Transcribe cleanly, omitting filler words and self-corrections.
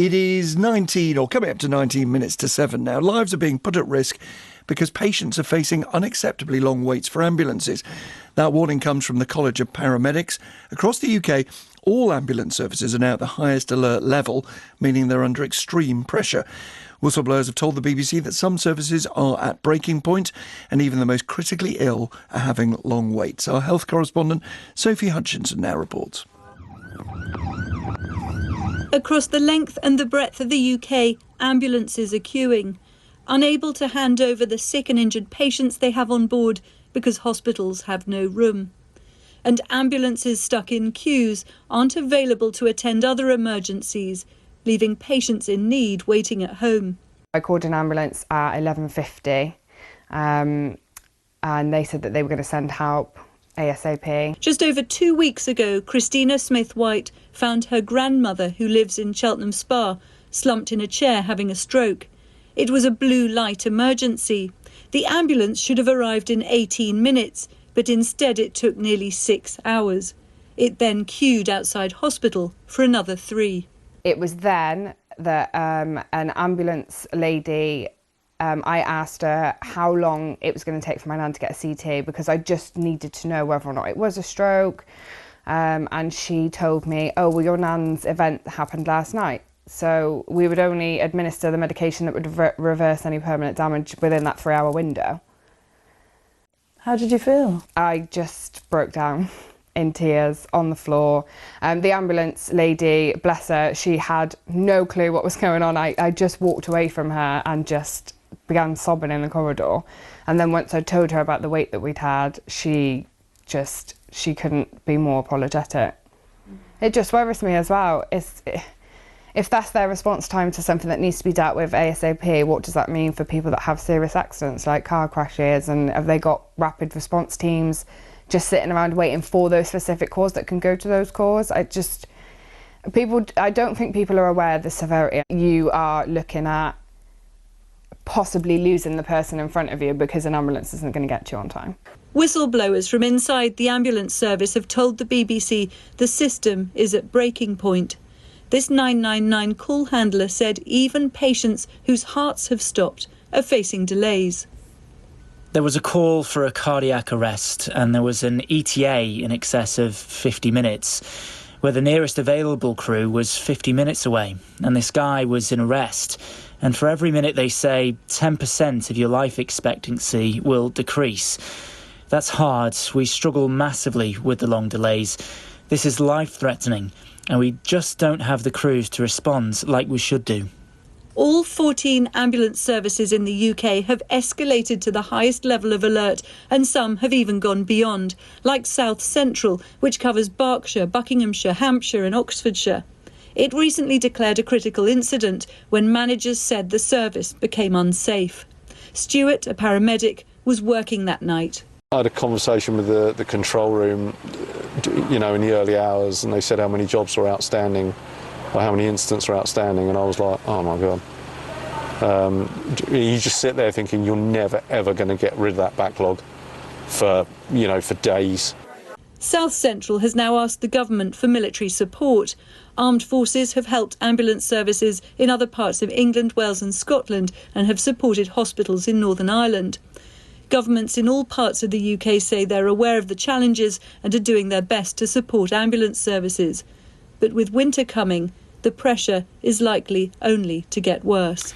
It is 19 or coming up to 19 minutes to 7 now. Lives are being put at risk because patients are facing unacceptably long waits for ambulances. That warning comes from the College of Paramedics. Across the UK, all ambulance services are now at the highest alert level, meaning they're under extreme pressure. Whistleblowers have told the BBC that some services are at breaking point and even the most critically ill are having long waits. Our health correspondent Sophie Hutchinson now reports. Across the length and the breadth of the UK, ambulances are queuing, unable to hand over the sick and injured patients they have on board because hospitals have no room. And ambulances stuck in queues aren't available to attend other emergencies, leaving patients in need waiting at home. I called an ambulance at 11:50 and they said that they were going to send help ASAP. Just over 2 weeks ago, Christina Smith-White found her grandmother, who lives in Cheltenham Spa, slumped in a chair having a stroke. It was a blue light emergency. The ambulance should have arrived in 18 minutes, but instead it took nearly 6 hours. It then queued outside hospital for another 3. It was then that an ambulance lady, I asked her how long it was going to take for my nan to get a CT because I just needed to know whether or not it was a stroke. And she told me, oh, well, your nan's event happened last night. So we would only administer the medication that would reverse any permanent damage within that 3-hour window. How did you feel? I just broke down in tears on the floor. The ambulance lady, bless her, she had no clue what was going on. I just walked away from her and just began sobbing in the corridor. And then once I told her about the wait that we'd had, she couldn't be more apologetic. It just worries me as well. If that's their response time to something that needs to be dealt with ASAP, what does that mean for people that have serious accidents like car crashes? And have they got rapid response teams just sitting around waiting for those specific calls that can go to those calls? I don't think people are aware of the severity. You are looking at possibly losing the person in front of you because an ambulance isn't going to get you on time. Whistleblowers from inside the ambulance service have told the BBC the system is at breaking point. This 999 call handler said even patients whose hearts have stopped are facing delays. There was a call for a cardiac arrest and there was an ETA in excess of 50 minutes, where the nearest available crew was 50 minutes away, and this guy was in arrest. And for every minute they say 10% of your life expectancy will decrease. That's hard. We struggle massively with the long delays. This is life-threatening, and we just don't have the crews to respond like we should do. All 14 ambulance services in the UK have escalated to the highest level of alert, and some have even gone beyond, like South Central, which covers Berkshire, Buckinghamshire, Hampshire and Oxfordshire. It recently declared a critical incident when managers said the service became unsafe. Stuart, a paramedic, was working that night. I had a conversation with the control room, in the early hours, and they said how many jobs were outstanding, or how many incidents were outstanding, and I was like, oh my God. You just sit there thinking you're never, ever going to get rid of that backlog for days. South Central has now asked the government for military support. Armed forces have helped ambulance services in other parts of England, Wales and Scotland and have supported hospitals in Northern Ireland. Governments in all parts of the UK say they're aware of the challenges and are doing their best to support ambulance services. But with winter coming, the pressure is likely only to get worse.